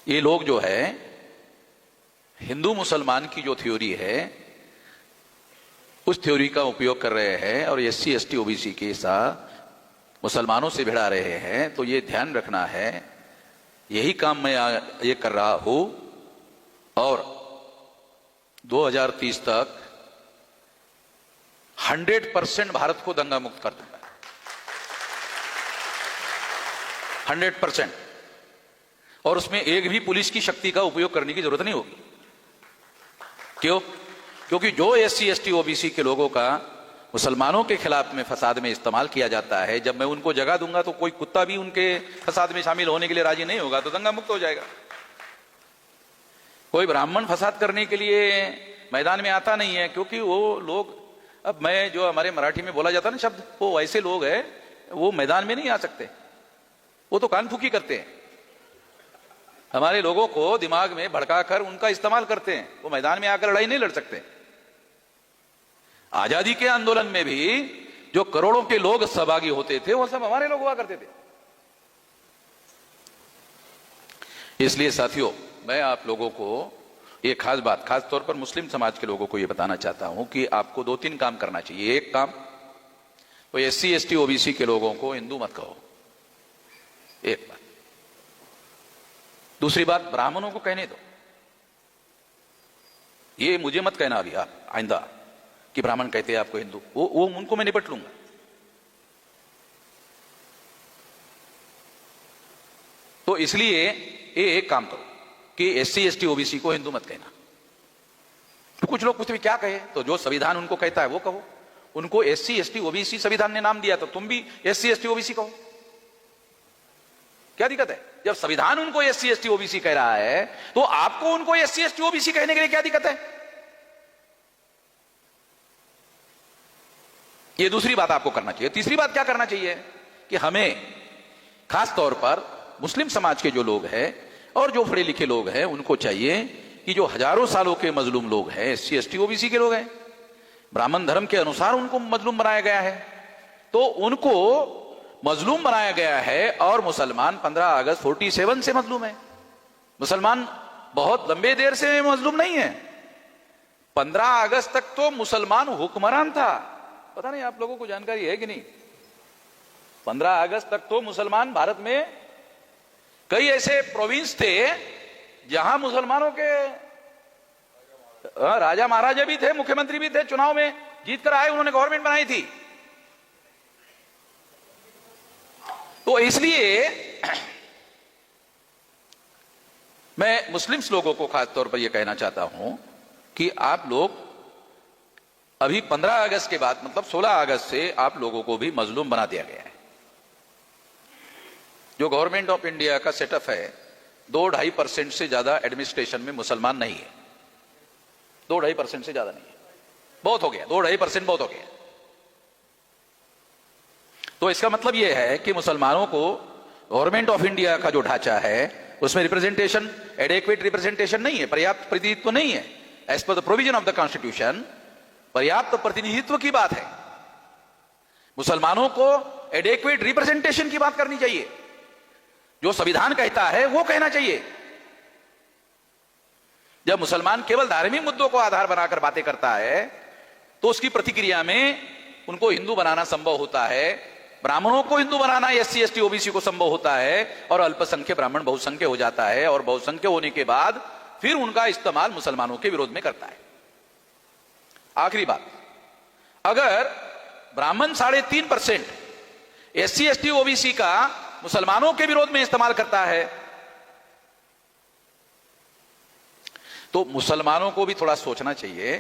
ये लोग जो है हिंदू मुसलमान की जो थ्योरी है उस थ्योरी का उपयोग कर रहे हैं और एससी एसटी ओबीसी के साथ मुसलमानों से भिड़ा रहे हैं। तो ये ध्यान रखना है, यही काम मैं ये कर रहा हूं और 2030 तक 100% भारत को दंगा मुक्त कर दूंगा। 100%। और उसमें एक भी पुलिस की शक्ति का उपयोग करने की जरूरत नहीं होगी। क्यों? क्योंकि जो एससी एसटी ओबीसी के लोगों का मुसलमानों के खिलाफ में फसाद में इस्तेमाल किया जाता है, जब मैं उनको जगह दूंगा तो कोई कुत्ता भी उनके फसाद में शामिल होने के लिए राजी नहीं होगा, तो दंगा मुक्त हो जाएगा। कोई ब्राह्मण फसाद करने के लिए मैदान में आता नहीं है, क्योंकि वो लोग, अब मैं जो हमारे मराठी में बोला जाता है ना शब्द, वो ऐसे लोग हैं, वो मैदान में नहीं आ सकते, वो तो कान फूकी करते हैं। हमारे लोगों को दिमाग में भड़काकर उनका इस्तेमाल करते हैं, वो मैदान में आकर लड़ाई नहीं लड़ सकते। आजादी के आंदोलन में भी जो करोड़ों के लोग सहभागी होते थे वो सब हमारे लोग हुआ करते थे। इसलिए साथियों, मैं आप लोगों को एक खास बात, खास तौर पर मुस्लिम समाज के लोगों को यह बताना चाहता हूं कि आपको 2-3 काम करना चाहिए। एक काम तो एससी एसटी ओबीसी के लोगों को हिंदू मत कहो, एक बात। दूसरी बात, ब्राह्मणों को कहने दो, ये मुझे मत कहना अभी आप आइंदा कि ब्राह्मण कहते हैं आपको हिंदू, वो उनको मैं निपट लूंगा। तो इसलिए ये एक काम करो कि एससी एसटी ओबीसी को हिंदू मत कहना। तो कुछ लोग पूछते हैं क्या कहे, तो जो संविधान उनको कहता है वो कहो। उनको एससी एसटी ओबीसी संविधान ने नाम दिया, तो तुम भी एससी एसटी ओबीसी कहो, क्या दिक्कत है? जब संविधान उनको एससी एसटी ओबीसी कह रहा है तो आपको उनको एससी एसटी ओबीसी कहने के लिए क्या दिक्कत है? ये दूसरी बात आपको करना चाहिए। तीसरी बात क्या करना चाहिए कि हमें खास तौर पर मुस्लिम समाज के जो लोग हैं और जो पढ़े लिखे लोग हैं उनको चाहिए कि जो हजारों सालों के मजलूम लोग हैं, एससी एसटी ओबीसी के लोग हैं, ब्राह्मण धर्म के अनुसार उनको मजलूम बनाया गया है, तो उनको मजलूम बनाया गया है। और मुसलमान 15 अगस्त 47 से मजलूम है। मुसलमान बहुत लंबे देर से मजलूम नहीं है। 15 अगस्त तक तो मुसलमान हुक्मरान था। पता नहीं आप लोगों को जानकारी है कि नहीं? 15 अगस्त तक तो मुसलमान भारत में कई ऐसे प्रोविंस थे जहां मुसलमानों के राजा महाराजा भी थे, मुख्यमंत्री भी थे, चुनाव में जीत कर आए, उन्होंने गवर्नमेंट बनाई थी। तो इसलिए मैं मुस्लिम लोगों को खास तौर पर यह कहना चाहता हूं कि आप लोग अभी 15 अगस्त के बाद, मतलब 16 अगस्त से आप लोगों को भी मजलूम बना दिया गया है। जो गवर्नमेंट ऑफ इंडिया का सेटअप है, 2-2.5% से ज्यादा एडमिनिस्ट्रेशन में मुसलमान नहीं है। 2-2.5% से ज्यादा नहीं है, बहुत हो गया। 2-2.5% बहुत हो गया। तो इसका मतलब यह है कि मुसलमानों को गवर्नमेंट ऑफ इंडिया का जो ढांचा है उसमें रिप्रेजेंटेशन, एडेक्वेट रिप्रेजेंटेशन नहीं है, पर्याप्त प्रतिनिधित्व नहीं है। As per the provision of the constitution पर्याप्त प्रतिनिधित्व की बात है। मुसलमानों को एडेक्वेट रिप्रेजेंटेशन की बात करनी चाहिए। जो संविधान कहता है वो कहना चाहिए। जब मुसलमान केवल धार्मिक मुद्दों को आधार बनाकर बातें करता है तो उसकी प्रतिक्रिया में उनको हिंदू बनाना संभव होता है, ब्राह्मणों को हिंदू बनाना एससी एसटी ओबीसी को संभव होता है, और अल्पसंख्यक ब्राह्मण बहुसंख्य हो जाता है, और बहुसंख्य होने के बाद फिर उनका इस्तेमाल मुसलमानों के विरोध में करता है। आखिरी बात, अगर ब्राह्मण 3.5% एससी एसटी ओबीसी का मुसलमानों के विरोध में इस्तेमाल करता है तो मुसलमानों को भी थोड़ा सोचना चाहिए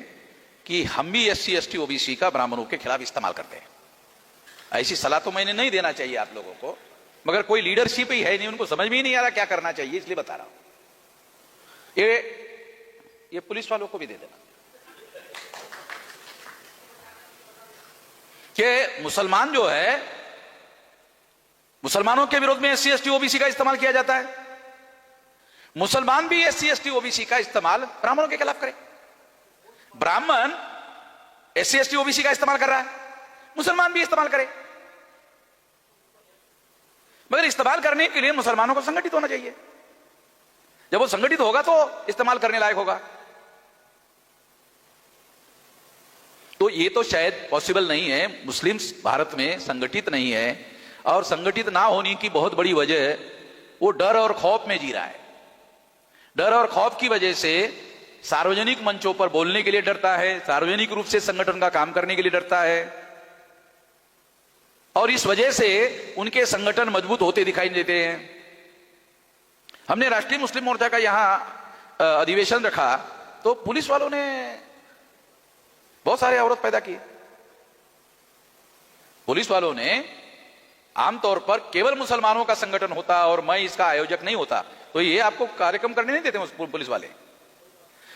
कि हम भी एससी एसटी ओबीसी का ब्राह्मणों के खिलाफ इस्तेमाल करते हैं। ऐसी सलाह तो मैंने नहीं देना चाहिए आप लोगों को, मगर कोई लीडरशिप ही है नहीं, उनको समझ में ही नहीं आ रहा क्या करना चाहिए, इसलिए बता रहा हूं। ये पुलिस वालों को भी दे देना कि मुसलमान जो है, मुसलमानों के विरोध में एससी एसटी ओबीसी का इस्तेमाल किया जाता है, मुसलमान भी एससी एसटी ओबीसी का इस्तेमाल ब्राह्मणों के खिलाफ करे। ब्राह्मण एससी एसटी ओबीसी का इस्तेमाल कर रहा है, मुसलमान भी इस्तेमाल करे, मगर इस्तेमाल करने के लिए मुसलमानों को संगठित होना चाहिए। जब वो संगठित होगा तो इस्तेमाल करने लायक होगा। तो ये तो शायद पॉसिबल नहीं है, मुस्लिम्स भारत में संगठित नहीं है, और संगठित ना होने की बहुत बड़ी वजह वो डर और खौफ में जी रहा है। डर और खौफ की वजह से सार्वजनिक मंचों पर बोलने के लिए डरता है, सार्वजनिक रूप से संगठन का काम करने के लिए डरता है, और इस वजह से उनके संगठन मजबूत होते दिखाई देते हैं। हमने राष्ट्रीय मुस्लिम मोर्चा का यहां अधिवेशन रखा तो पुलिस वालों ने बहुत सारे अवरोध पैदा किए। पुलिस वालों ने आमतौर पर केवल मुसलमानों का संगठन होता और मैं इसका आयोजक नहीं होता तो ये आपको कार्यक्रम करने नहीं देते पुलिस वाले,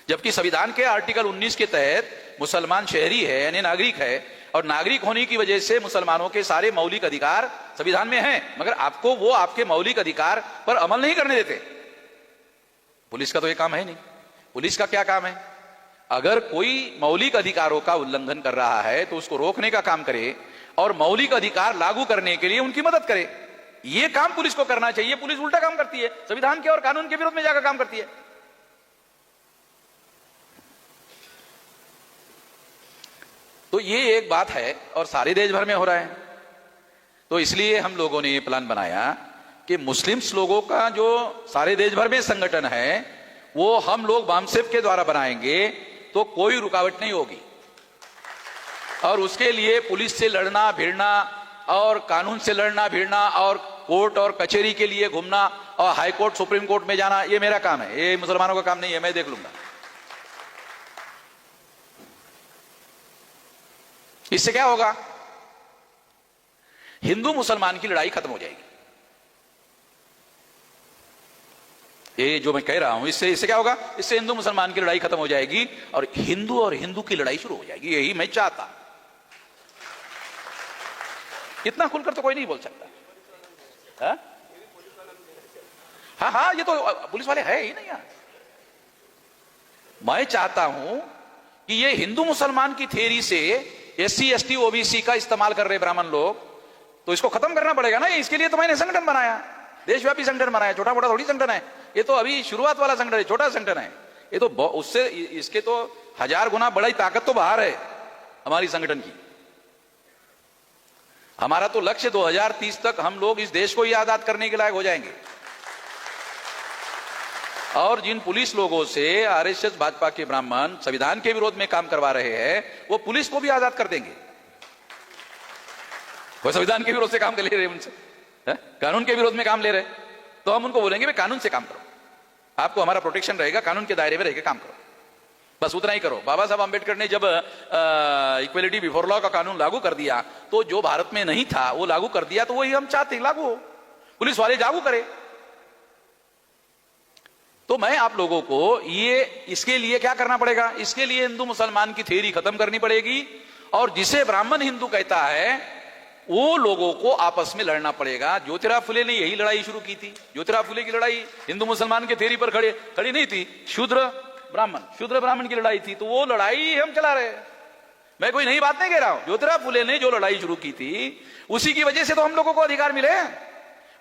जबकि संविधान के आर्टिकल 19 के तहत मुसलमान शहरी है यानी नागरिक है, और नागरिक होने की वजह से मुसलमानों के सारे मौलिक अधिकार संविधान में हैं, मगर आपको वो आपके मौलिक अधिकार पर अमल नहीं करने देते। पुलिस का तो ये काम है नहीं। पुलिस का क्या काम है? अगर कोई मौलिक अधिकारों का उल्लंघन कर रहा है तो उसको रोकने का काम करे और मौलिक अधिकार लागू करने के लिए उनकी मदद करे। यह काम पुलिस को करना चाहिए। पुलिस उल्टा काम करती है, संविधान के और कानून के विरोध में जाकर काम करती है। तो ये एक बात है और सारे देश भर में हो रहा है। तो इसलिए हम लोगों ने ये प्लान बनाया कि मुस्लिम्स लोगों का जो सारे देश भर में संगठन है वो हम लोग बामसेफ के द्वारा बनाएंगे तो कोई रुकावट नहीं होगी, और उसके लिए पुलिस से लड़ना भिड़ना और कानून से लड़ना भिड़ना और कोर्ट और कचहरी के लिए घूमना और हाई कोर्ट सुप्रीम कोर्ट में जाना ये मेरा काम है, ये मुसलमानों का काम नहीं है, मैं देख लूंगा। इससे क्या होगा? हिंदू मुसलमान की लड़ाई खत्म हो जाएगी। ये जो मैं कह रहा हूं इससे क्या होगा? इससे हिंदू मुसलमान की लड़ाई खत्म हो जाएगी और हिंदू की लड़ाई शुरू हो जाएगी। यही मैं चाहता। इतना खुलकर तो कोई नहीं बोल सकता। हाँ, ये तो पुलिस वाले है ही नहीं यार। मैं चाहता हूं कि ये हिंदू मुसलमान की थ्योरी से एससी एसटी ओबीसी का इस्तेमाल कर रहे ब्राह्मण लोग, तो इसको खत्म करना पड़ेगा ना। इसके लिए तो मैंने संगठन बनाया, देशव्यापी संगठन बनाया। छोटा मोटा थोड़ी संगठन है ये, तो अभी शुरुआत वाला संगठन है, छोटा संगठन है ये। तो उससे इसके तो 1000 गुना बड़ी ताकत तो बाहर है हमारी संगठन की। हमारा तो लक्ष्य 2030 तक हम लोग इस देश को ही आजाद करने के लायक हो जाएंगे। और जिन पुलिस लोगों से आरएसएस भाजपा के ब्राह्मण संविधान के विरोध में काम करवा रहे हैं वो पुलिस को भी आजाद कर देंगे। वो संविधान के विरोध से काम ले रहे उनसे, कानून के विरोध में काम ले रहे, तो हम उनको बोलेंगे भाई कानून से काम करो, आपको हमारा प्रोटेक्शन रहेगा, कानून के दायरे में रहकर काम करो, बस उतना ही करो। बाबा साहब अंबेडकर ने जब इक्वलिटी बिफोर लॉ का कानून लागू कर दिया तो जो भारत में नहीं था वो लागू कर दिया, तो वही हम चाहते हैं लागू हो, पुलिस वाले लागू करें। तो मैं आप लोगों को इसके लिए क्या करना पड़ेगा? इसके लिए हिंदू मुसलमान की थ्योरी खत्म करनी पड़ेगी, और जिसे ब्राह्मण हिंदू कहता है वो लोगों को आपस में लड़ना पड़ेगा। ज्योतिराव फुले ने यही लड़ाई शुरू की थी। ज्योतिराव फुले की लड़ाई हिंदू मुसलमान के थ्योरी पर खड़ी नहीं थी, शूद्र ब्राह्मण की लड़ाई थी। तो वो लड़ाई हम चला रहे। मैं कोई नई बात नहीं कह रहा हूं। ज्योतिराव फुले ने जो लड़ाई शुरू की थी उसी की वजह से तो हम लोगों को अधिकार मिले,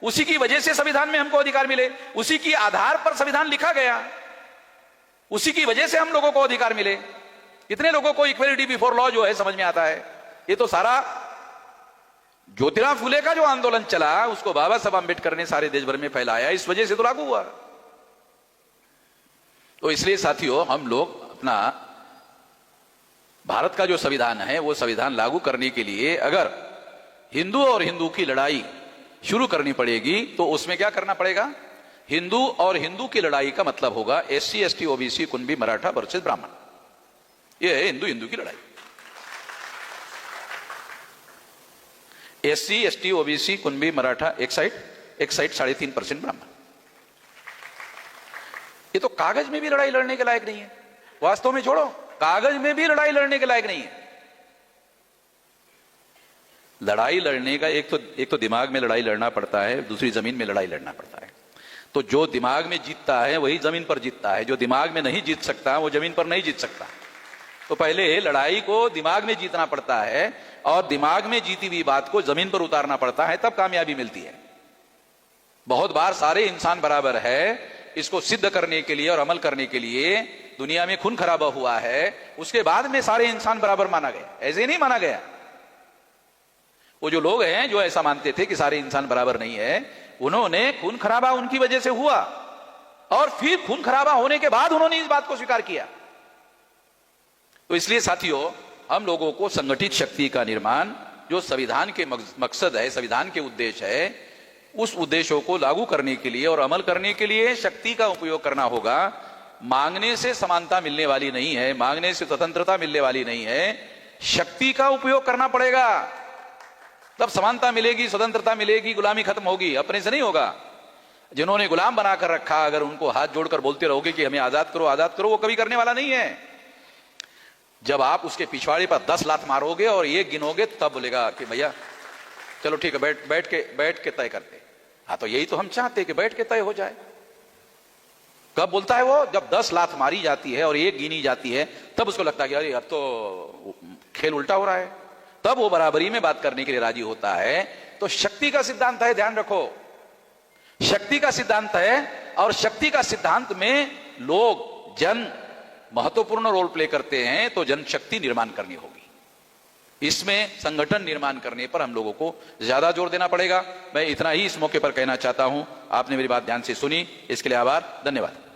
उसी की वजह से संविधान में हमको अधिकार मिले, उसी की आधार पर संविधान लिखा गया, उसी की वजह से हम लोगों को अधिकार मिले। कितने लोगों को इक्वलिटी बिफोर लॉ जो है समझ में आता है? ये तो सारा ज्योतिराव फुले का जो आंदोलन चला उसको बाबा साहब अंबेडकर ने सारे देश भर में फैलाया, इस वजह से तो लागू हुआ। तो इसलिए साथियों हम लोग अपना भारत का जो संविधान है वो संविधान लागू करने के लिए अगर हिंदू और हिंदू की लड़ाई शुरू करनी पड़ेगी तो उसमें क्या करना पड़ेगा? हिंदू और हिंदू की लड़ाई का मतलब होगा SC ST OBC Kunbi Maratha versus ब्राह्मण। ये है हिंदू की लड़ाई। SC ST OBC Kunbi Maratha एक साइड 3.5% ब्राह्मण। ये तो कागज में भी लड़ाई लड़ने के लायक नहीं है। वास्तव में छोड़ो, कागज में भी लड़ाई लड़ने के लायक नहीं है। लड़ाई लड़ने का एक तो दिमाग में लड़ाई लड़ना पड़ता है, दूसरी जमीन में लड़ाई लड़ना पड़ता है। तो जो दिमाग में जीतता है वही जमीन पर जीतता है, जो दिमाग में नहीं जीत सकता वो जमीन पर नहीं जीत सकता। तो पहले लड़ाई को दिमाग में जीतना पड़ता है और दिमाग में जीती हुई बात को जमीन पर उतारना पड़ता है, तब कामयाबी मिलती है। बहुत बार सारे इंसान बराबर है इसको सिद्ध करने के लिए और अमल करने के लिए दुनिया में खून खराबा हुआ है, उसके बाद में सारे इंसान बराबर माना गया। ऐसे नहीं माना गया। वो जो लोग हैं जो ऐसा मानते थे कि सारे इंसान बराबर नहीं है, उन्होंने खून खराबा उनकी वजह से हुआ और फिर खून खराबा होने के बाद उन्होंने इस बात को स्वीकार किया। तो इसलिए साथियों, हम लोगों को संगठित शक्ति का निर्माण, जो संविधान के मकसद है, संविधान के उद्देश्य है, उस उद्देश्यों को लागू करने के लिए और अमल करने के लिए शक्ति का उपयोग करना होगा। मांगने से समानता मिलने वाली नहीं है, मांगने से स्वतंत्रता मिलने वाली नहीं है, शक्ति का उपयोग करना पड़ेगा, तब समानता मिलेगी, स्वतंत्रता मिलेगी, गुलामी खत्म होगी। अपने से नहीं होगा। जिन्होंने गुलाम बनाकर रखा, अगर उनको हाथ जोड़कर बोलते रहोगे कि हमें आजाद करो आजाद करो, वो कभी करने वाला नहीं है। जब आप उसके पिछवाड़े पर 10 लात मारोगे और एक गिनोगे, तब बोलेगा कि भैया चलो ठीक है, बैठ के तय करते। हाँ, तो यही तो हम चाहते हैं कि बैठ के तय हो जाए। कब बोलता है वो? जब 10 लात मारी जाती है और एक गिनी जाती है, तब उसको लगता है कि अरे अब तो खेल उल्टा हो रहा है, तब वो बराबरी में बात करने के लिए राजी होता है। तो शक्ति का सिद्धांत है, ध्यान रखो, शक्ति का सिद्धांत है, और शक्ति का सिद्धांत में लोग, जन महत्वपूर्ण रोल प्ले करते हैं। तो जनशक्ति निर्माण करनी होगी, इसमें संगठन निर्माण करने पर हम लोगों को ज्यादा जोर देना पड़ेगा। मैं इतना ही इस मौके पर कहना चाहता हूं। आपने मेरी बात ध्यान से सुनी, इसके लिए आभार, धन्यवाद।